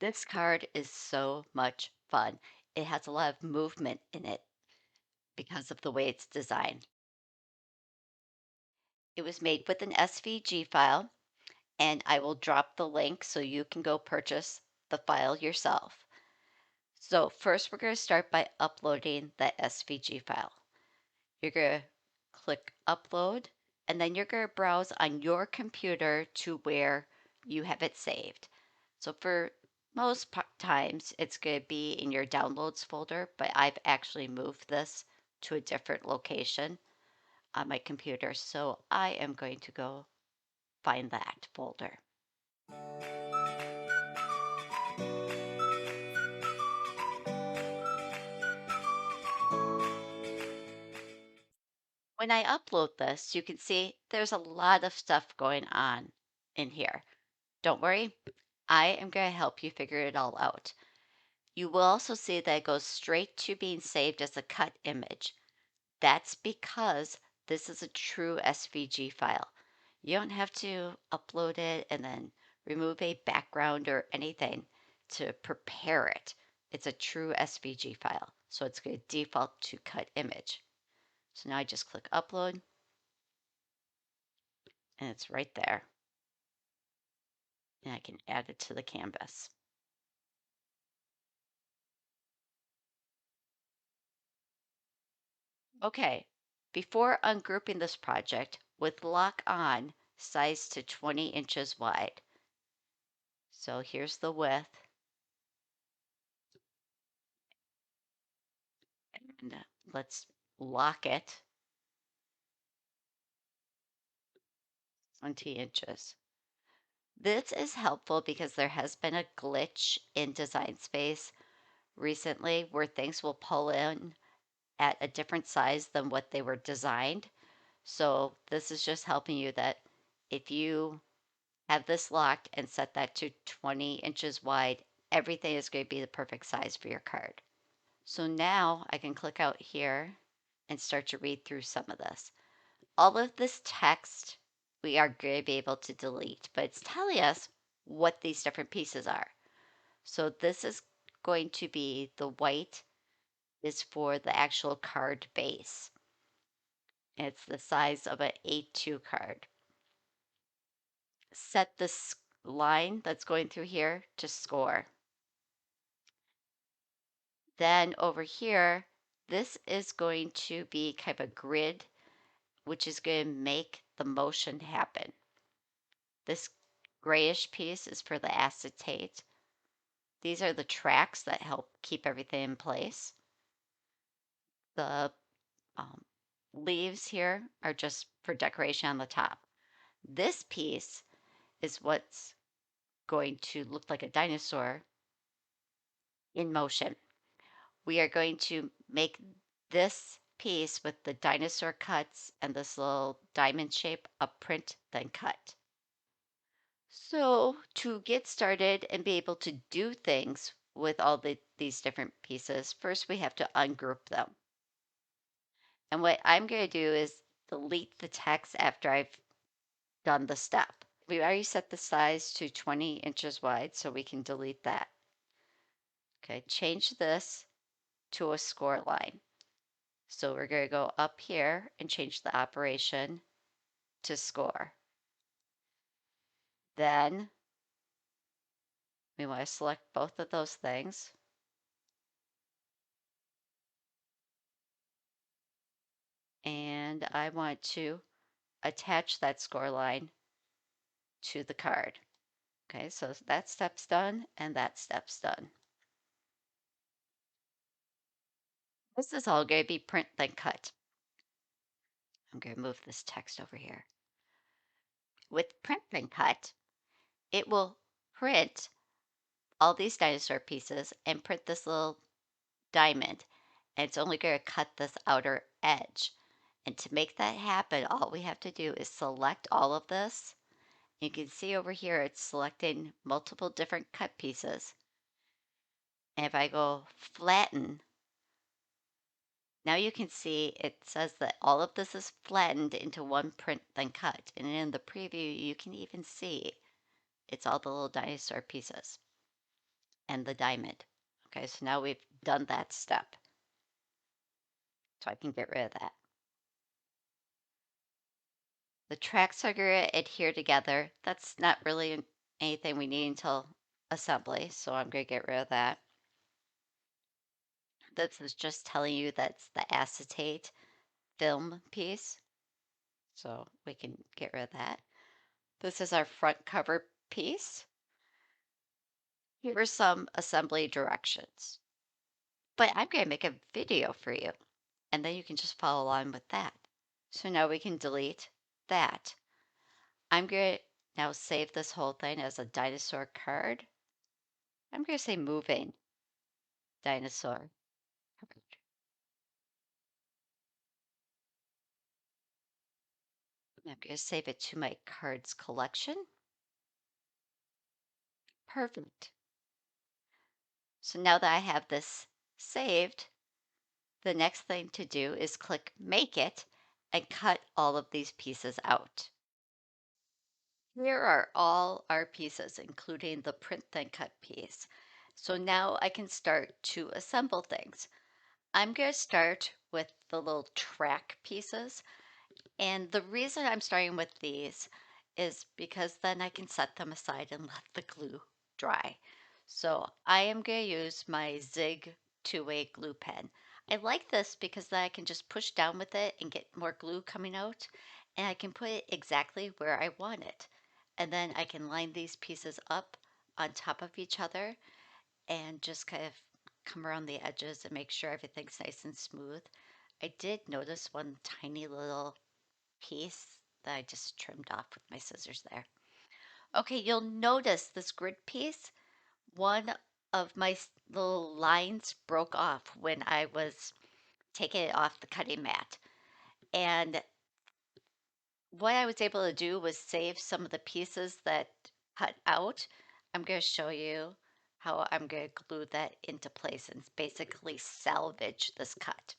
This card is so much fun. It has a lot of movement in it because of the way it's designed. It was made with an SVG file, and I will drop the link so you can go purchase the file yourself. So, first, we're going to start by uploading that SVG file. You're going to click upload, and then you're going to browse on your computer to where you have it saved. So, for most times, it's going to be in your downloads folder, but I've actually moved this to a different location on my computer. So, I am going to go find that folder. When I upload this, you can see there's a lot of stuff going on in here. Don't worry, I am going to help you figure it all out. You will also see that it goes straight to being saved as a cut image. That's because this is a true SVG file. You don't have to upload it and then remove a background or anything to prepare it. It's a true SVG file, so it's going to default to cut image. So now I just click upload and it's right there. And I can add it to the canvas. Okay, before ungrouping this project with lock on, size to 20 inches wide. So here's the width, and let's lock it 20 inches. This is helpful because there has been a glitch in Design Space recently where things will pull in at a different size than what they were designed. So this is just helping you that if you have this locked and set that to 20 inches wide, everything is going to be the perfect size for your card. So now I can click out here and start to read through some of this. All of this text we are going to be able to delete, but it's telling us what these different pieces are. So this is going to be the white is for the actual card base. It's the size of an A2 card. Set this line that's going through here to score. Then over here, this is going to be kind of a grid, which is going to make the motion happen. This grayish piece is for the acetate. These are the tracks that help keep everything in place. The um, leaves here are just for decoration on the top. This piece is what's going to look like a dinosaur in motion. We are going to make this piece with the dinosaur cuts and this little diamond shape a print then cut. So to get started and be able to do things with all these different pieces, first we have to ungroup them. And what I'm going to do is delete the text after I've done the step. We already set the size to 20 inches wide, so we can delete that. Okay, change this to a score line. So we're going to go up here and change the operation to score. Then we want to select both of those things. And I want to attach that score line to the card. Okay, so that step's done and that step's done. This is all going to be print then cut. I'm going to move this text over here. With print then cut, it will print all these dinosaur pieces and print this little diamond. And it's only going to cut this outer edge. And to make that happen, all we have to do is select all of this. You can see over here, it's selecting multiple different cut pieces. And if I go flatten, now you can see it says that all of this is flattened into one print then cut. And in the preview, you can even see it's all the little dinosaur pieces. and the diamond. Okay, so now we've done that step. So I can get rid of that. The tracks are going to adhere together. That's not really anything we need until assembly, so I'm going to get rid of that. This is just telling you that's the acetate film piece, so we can get rid of that. This is our front cover piece. Here are some assembly directions. But I'm going to make a video for you, and then you can just follow along with that. So now we can delete that. I'm going to now save this whole thing as a dinosaur card. I'm going to say moving dinosaur card. I'm going to save it to my cards collection. Perfect. So now that I have this saved, the next thing to do is click Make It and cut all of these pieces out. Here are all our pieces, including the print then cut piece. So now I can start to assemble things. I'm going to start with the little track pieces. And the reason I'm starting with these is because then I can set them aside and let the glue dry. So I am going to use my Zig two-way glue pen. I like this because then I can just push down with it and get more glue coming out, and I can put it exactly where I want it. And then I can line these pieces up on top of each other and just kind of come around the edges and make sure everything's nice and smooth. I did notice one tiny little piece that I just trimmed off with my scissors there. Okay, you'll notice this grid piece, one of my little lines broke off when I was taking it off the cutting mat. And what I was able to do was save some of the pieces that cut out. I'm going to show you how I'm going to glue that into place and basically salvage this cut.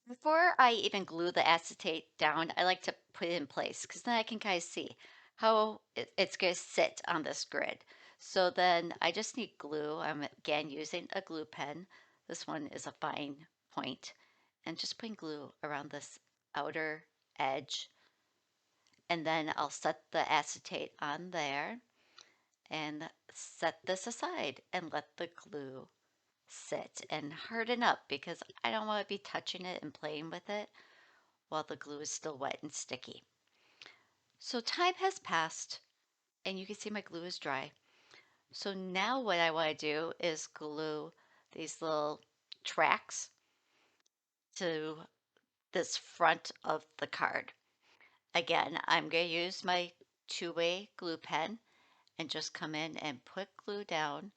Before I even glue the acetate down, I like to put it in place because then I can kind of see how it's going to sit on this grid. So then I just need glue. I'm again using a glue pen. This one is a fine point, and just putting glue around this outer edge. And then I'll set the acetate on there and set this aside and let the glue sit and harden up because I don't want to be touching it and playing with it while the glue is still wet and sticky. So time has passed and you can see my glue is dry. So now what I want to do is glue these little tracks to this front of the card. Again, I'm going to use my two-way glue pen and just come in and put glue down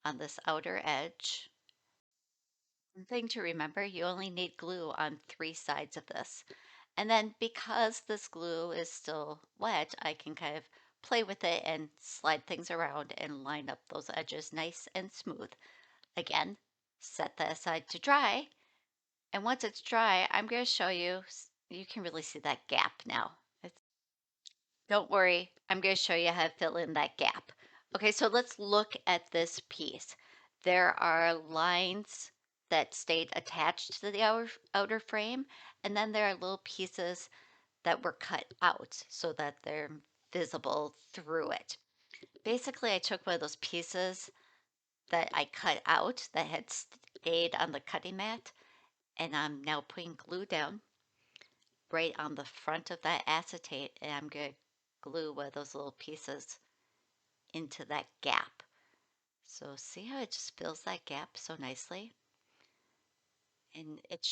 on this outer edge. One thing to remember, you only need glue on 3 sides of this. And then because this glue is still wet, I can kind of play with it and slide things around and line up those edges nice and smooth. Again, set that aside to dry. And once it's dry, I'm going to show you, you can really see that gap now. Don't worry, I'm going to show you how to fill in that gap. Okay, so let's look at this piece. There are lines that stayed attached to the outer frame, and then there are little pieces that were cut out so that they're visible through it. Basically, I took one of those pieces that I cut out that had stayed on the cutting mat, and I'm now putting glue down right on the front of that acetate, and I'm going to glue one of those little pieces into that gap. So see how it just fills that gap so nicely? And it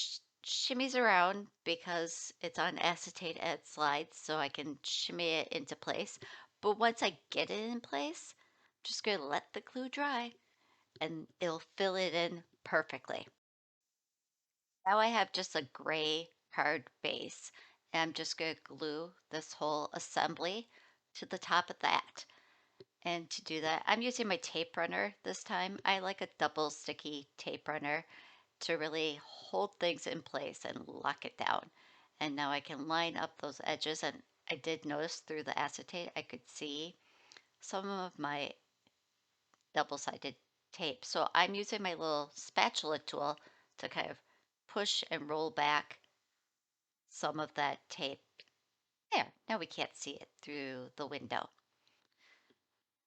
shimmies around because it's on acetate and it slides, so I can shimmy it into place. But once I get it in place, I'm just going to let the glue dry and it'll fill it in perfectly. Now I have just a gray hard base, and I'm just going to glue this whole assembly to the top of that. And to do that, I'm using my tape runner this time. I like a double sticky tape runner to really hold things in place and lock it down. And now I can line up those edges. And I did notice through the acetate, I could see some of my double-sided tape. So I'm using my little spatula tool to kind of push and roll back some of that tape. There, now we can't see it through the window.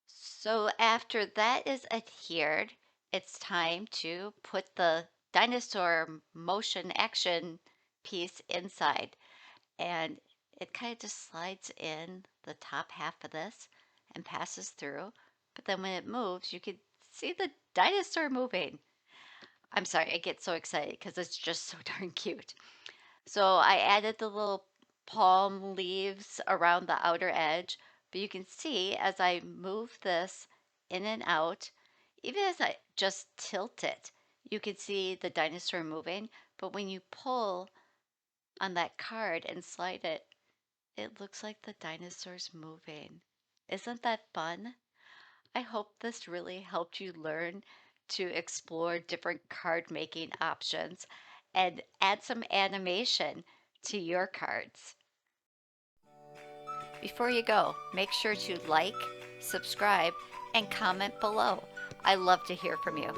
So after that is adhered, it's time to put the dinosaur motion action piece inside. And it kind of just slides in the top half of this and passes through. But then when it moves, you can see the dinosaur moving. I'm sorry, I get so excited because it's just so darn cute. So I added the little palm leaves around the outer edge, but you can see as I move this in and out, even as I just tilt it, you can see the dinosaur moving. But when you pull on that card and slide it, it looks like the dinosaur's moving. Isn't that fun? I hope this really helped you learn to explore different card making options and add some animation to your cards. Before you go, make sure to like, subscribe, and comment below. I love to hear from you.